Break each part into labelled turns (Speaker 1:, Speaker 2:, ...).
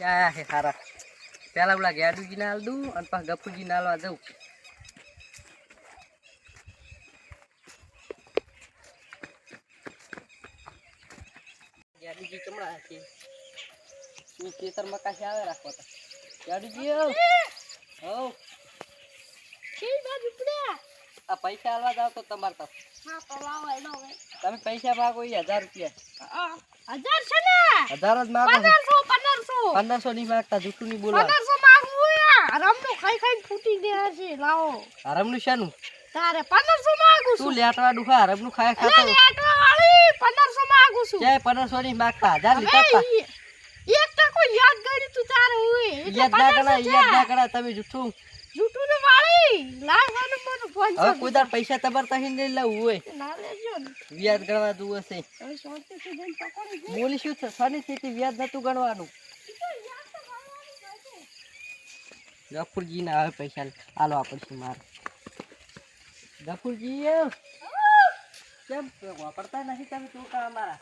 Speaker 1: ક્યાં હે સારા પેલા ઓલા ગેડુજી ના હાલ દઉં અને પાછા ગફુજી ના હાલવા જવું. ગેડુજી ચમડા છે ઈ ખેતર મકાશે આવે રાખવા તા ગેડુજી હવ
Speaker 2: કેવી બાજુ પડ્યા
Speaker 1: આ પૈસા હાલવા જાવ તો તમાર પાસે
Speaker 2: હા તો લાવો એનો હવે
Speaker 1: તમે પૈસા માગો ઈ 1000 રૂપિયા
Speaker 2: 1000 છે ને
Speaker 1: 1000 જ માગો 1500 નહીં માગતા જૂઠું નહીં બોલવા
Speaker 2: 1500 માંગવું યાર રમનું ખાઈ ખાઈને ફૂટી ગયા છે લાવો
Speaker 1: હરમનું શાનું
Speaker 2: તારે 1500 માંગુ છું
Speaker 1: તું લેટવા દુખા હરમનું ખાય ખાતો
Speaker 2: લેટવા વાળી 1500 માંગુ છું
Speaker 1: ક્યાંય 1500 નહીં માગતા 1000 લીધા
Speaker 2: એક ટકો યાદ કરી તું તારે હોય
Speaker 1: યાદ ના કરા તમે જૂઠું
Speaker 2: ને વાળી લાવવાનું મને
Speaker 1: હવે કોઈ દાડ પૈસા તમાર તહી નહીં લાવું હોય
Speaker 2: ના લેજો ને
Speaker 1: વ્યાજ ગણવા દઉં હશે
Speaker 2: હવે સોચી સુધી પકડી
Speaker 1: બોલીશું તો સાની સ્થિતિ વ્યાજ નતું ગણવાનું ગફુરજી ના હવે પૈસા આલવા પડશે મારે ગફુરજી કેમ વાપરતા નથી તમે ચોખા અમારા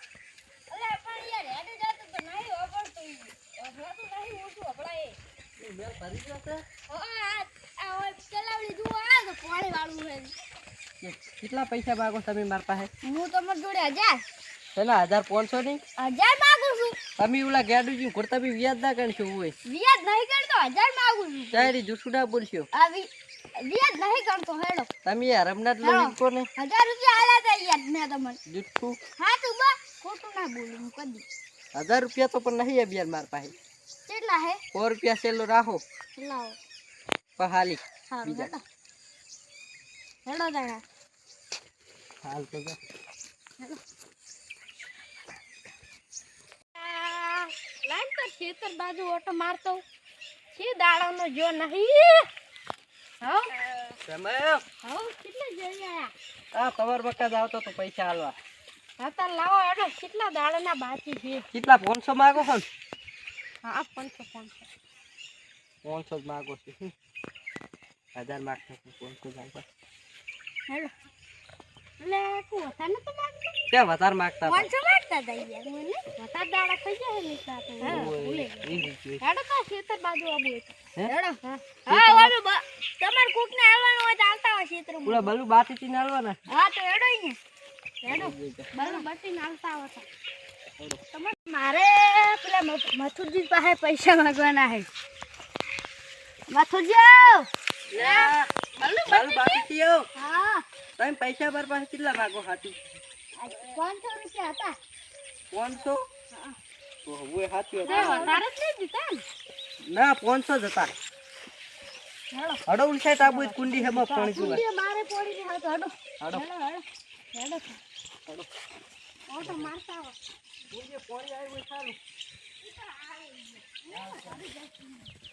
Speaker 2: અલે પણ યાર હેડે જાતો તો નહીં વાપરતો હોતું નહીં ઓછું હપડાય
Speaker 1: મેલ ભરી ગયો છે
Speaker 2: આ ઓય ચલાવડી જુઓ આ તો પાણી વાળું છે
Speaker 1: કેટલા પૈસા માંગો તમે મારા પાસે
Speaker 2: હું તમાર જોડે 1000
Speaker 1: પેલા 1500 નહીં
Speaker 2: 1000 માંગુ છું
Speaker 1: તમે ઓલા ગેડુજી ઘોડતા બી વ્યાજ ના ગણશો હોય
Speaker 2: વ્યાજ નહીં કરતો 1000 માંગુ છું
Speaker 1: ચારી જૂઠું ના બોલશો
Speaker 2: આવી વ્યાજ નહીં કરતો હેડો
Speaker 1: તમે યાર હમણાં જ લઈ કોને
Speaker 2: 1000 રૂપિયા આલ્યા તા યાર મેં તમને
Speaker 1: જૂઠું
Speaker 2: હા તું બા ખોટું ના બોલું હું કદી
Speaker 1: 1000 રૂપિયા તો પણ નહીં અભિયાન માર પાસે
Speaker 2: કેટલા હે
Speaker 1: 100 રૂપિયા સેલો રાખો
Speaker 2: લાવો
Speaker 1: પહાલી
Speaker 2: હા
Speaker 1: બીજા
Speaker 2: હેડો દાડા
Speaker 1: હાલ તો જા
Speaker 2: લાઈન પર ખેતર બાજુ ઓટો મારતો છે દાડાનો જો નહીં હા
Speaker 1: સમય
Speaker 2: હા કેટલા જઈ આયા
Speaker 1: આ તમાર બકા આવતો તો પૈસા આલવા
Speaker 2: હા તાર લાવો હેડો કેટલા દાડાના બાકી છે
Speaker 1: કેટલા 500 માંગો છો
Speaker 2: હા 500
Speaker 1: 500 જ માંગો છો 1000 માંગતો 500 માંગો
Speaker 2: હેડો લે તું વધારે તો માંગતો
Speaker 1: ક્યાં વધારે માંગતા
Speaker 2: 500 માંગતા હતા યાર મને વધારે દાડા ખાઈ જાય ને સાથે હા ભૂલે હેડો તો ખેતર બાજુ આબુ હેડો હા વાળો તમાર કોક ને આવવાનું હોય તો આવતા હોય ખેતર
Speaker 1: પૂરા બલુ બાટી થી નાલવાના
Speaker 2: હા તો હેડો અહીંયા હેડો બલુ બાટી નાલતા આવતા તમાર મારે પેલા મથુરજી પાસે પૈસા માંગવાના છે મથુરજી
Speaker 1: બલુ બાટી થી
Speaker 2: હા
Speaker 1: તમે પૈસા મારા પાસે કેટલા માંગો હાથી
Speaker 2: 500 રૂપિયા હતા
Speaker 1: 500
Speaker 2: હા
Speaker 1: તો હવે હાથી
Speaker 2: વધારે જ લઈ દીધા
Speaker 1: ના 500 જ હતા
Speaker 2: હેડો
Speaker 1: હડો ઉલસાઈ તાબુ કુંડી હે પાણી પીવા
Speaker 2: કુંડી મારે પડી ને હાથ હડો
Speaker 1: હડો
Speaker 2: હેડો
Speaker 1: હડો
Speaker 2: ઓટો મારતા આવો
Speaker 1: કુંડી પાણી આવ્યું સારું